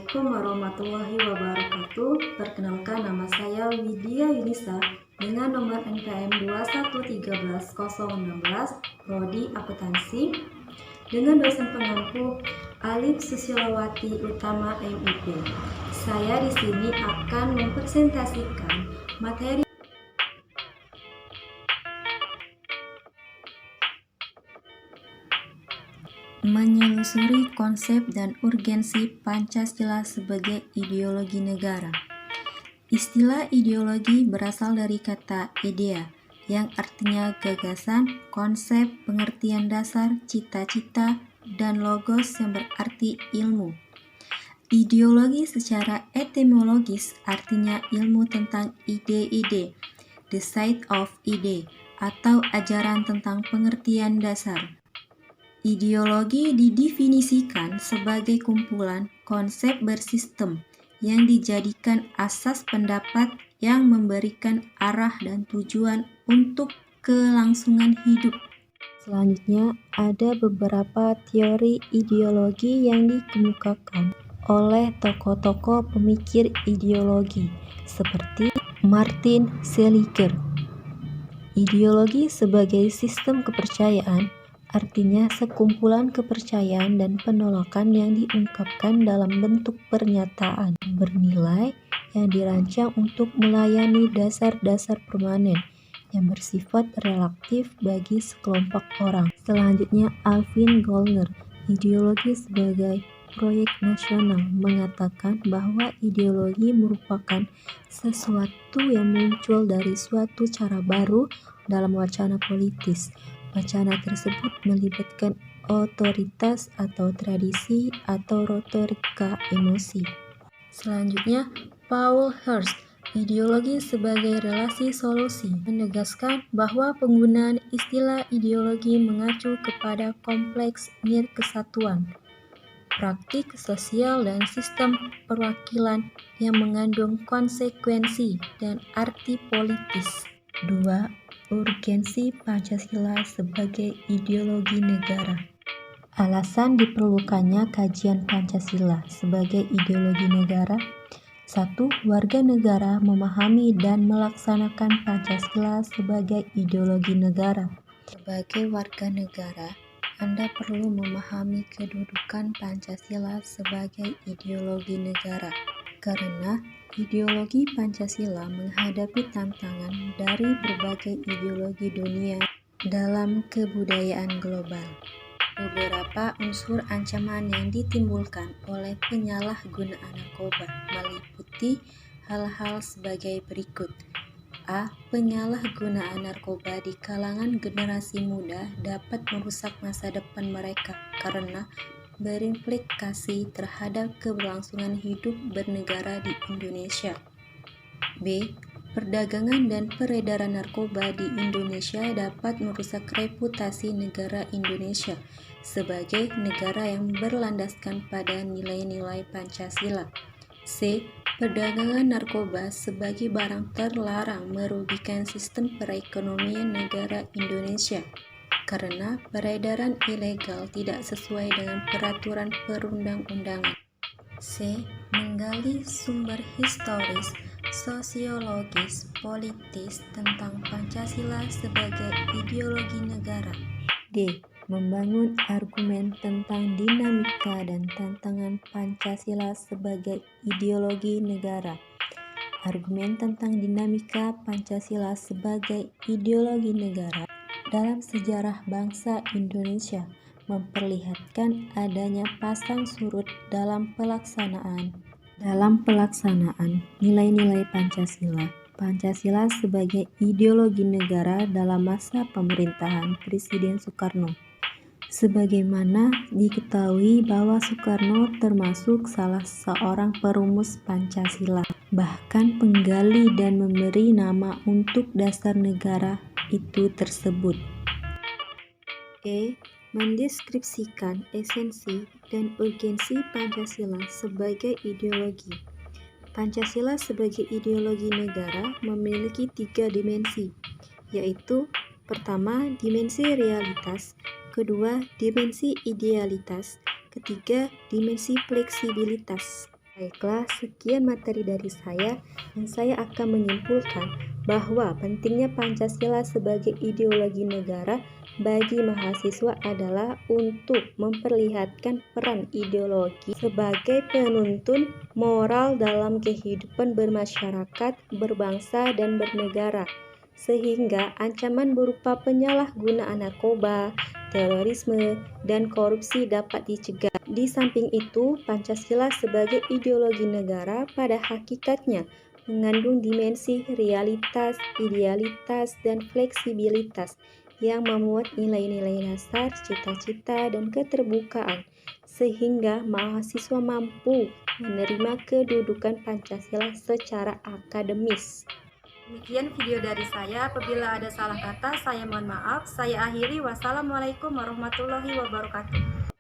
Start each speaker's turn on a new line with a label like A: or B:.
A: Assalamualaikum warahmatullahi wabarakatuh. Perkenalkan, nama saya Widya Yunisa dengan nomor NPM 2131016, Prodi Akuntansi, dengan dosen pengampu Alif Susilowati Utama MIP. Saya di sini akan mempresentasikan materi menyelusuri konsep dan urgensi Pancasila sebagai ideologi negara. Istilah ideologi berasal dari kata idea, yang artinya gagasan, konsep, pengertian dasar, cita-cita, dan logos yang berarti ilmu. Ideologi secara etimologis artinya ilmu tentang ide-ide, the side of ide, atau ajaran tentang pengertian dasar. Ideologi didefinisikan sebagai kumpulan konsep bersistem yang dijadikan asas pendapat yang memberikan arah dan tujuan untuk kelangsungan hidup. Selanjutnya, ada beberapa teori ideologi yang dikemukakan oleh tokoh-tokoh pemikir ideologi seperti Martin Seligger. Ideologi sebagai sistem kepercayaan artinya sekumpulan kepercayaan dan penolakan yang diungkapkan dalam bentuk pernyataan bernilai yang dirancang untuk melayani dasar-dasar permanen yang bersifat relatif bagi sekelompok orang. Selanjutnya, Alvin Goldner, ideologi sebagai proyek nasional, mengatakan bahwa ideologi merupakan sesuatu yang muncul dari suatu cara baru dalam wacana politis. Wacana tersebut melibatkan otoritas atau tradisi atau retorika emosi. Selanjutnya, Paul Hirsch, ideologi sebagai relasi solusi, menegaskan bahwa penggunaan istilah ideologi mengacu kepada kompleks nirkesatuan, praktik sosial dan sistem perwakilan yang mengandung konsekuensi dan arti politis. 2. Urgensi Pancasila sebagai ideologi negara. Alasan diperlukannya kajian Pancasila sebagai ideologi negara. 1. Warga negara memahami dan melaksanakan Pancasila sebagai ideologi negara. Sebagai warga negara, Anda perlu memahami kedudukan Pancasila sebagai ideologi negara, karena ideologi Pancasila menghadapi tantangan dari berbagai ideologi dunia dalam kebudayaan global. Beberapa unsur ancaman yang ditimbulkan oleh penyalahgunaan narkoba meliputi hal-hal sebagai berikut. A. Penyalahgunaan narkoba di kalangan generasi muda dapat merusak masa depan mereka karena berimplikasi terhadap keberlangsungan hidup bernegara di Indonesia. B. Perdagangan dan peredaran narkoba di Indonesia dapat merusak reputasi negara Indonesia sebagai negara yang berlandaskan pada nilai-nilai Pancasila. C. Perdagangan narkoba sebagai barang terlarang merugikan sistem perekonomian negara Indonesia karena peredaran ilegal tidak sesuai dengan peraturan perundang-undangan. C. Menggali sumber historis, sosiologis, politis tentang Pancasila sebagai ideologi negara. D. Membangun argumen tentang dinamika dan tantangan Pancasila sebagai ideologi negara. Argumen tentang dinamika Pancasila sebagai ideologi negara dalam sejarah bangsa Indonesia memperlihatkan adanya pasang surut dalam pelaksanaan nilai-nilai Pancasila. Pancasila sebagai ideologi negara dalam masa pemerintahan Presiden Soekarno. Sebagaimana diketahui bahwa Soekarno termasuk salah seorang perumus Pancasila, bahkan penggali dan memberi nama untuk dasar negara itu tersebut. E. Mendeskripsikan esensi dan urgensi Pancasila sebagai ideologi. Pancasila sebagai ideologi negara memiliki 3 dimensi, yaitu pertama, dimensi realitas, kedua, dimensi idealitas, ketiga, dimensi fleksibilitas. Baiklah, sekian materi dari saya, dan saya akan menyimpulkan bahwa pentingnya Pancasila sebagai ideologi negara bagi mahasiswa adalah untuk memperlihatkan peran ideologi sebagai penuntun moral dalam kehidupan bermasyarakat, berbangsa, dan bernegara, sehingga ancaman berupa penyalahgunaan narkoba, terorisme, dan korupsi dapat dicegah. Di samping itu, Pancasila sebagai ideologi negara pada hakikatnya mengandung dimensi realitas, idealitas, dan fleksibilitas yang memuat nilai-nilai dasar, cita-cita, dan keterbukaan, sehingga mahasiswa mampu menerima kedudukan Pancasila secara akademis. Demikian video dari saya. Apabila ada salah kata, saya mohon maaf. Saya akhiri. Wassalamualaikum warahmatullahi wabarakatuh.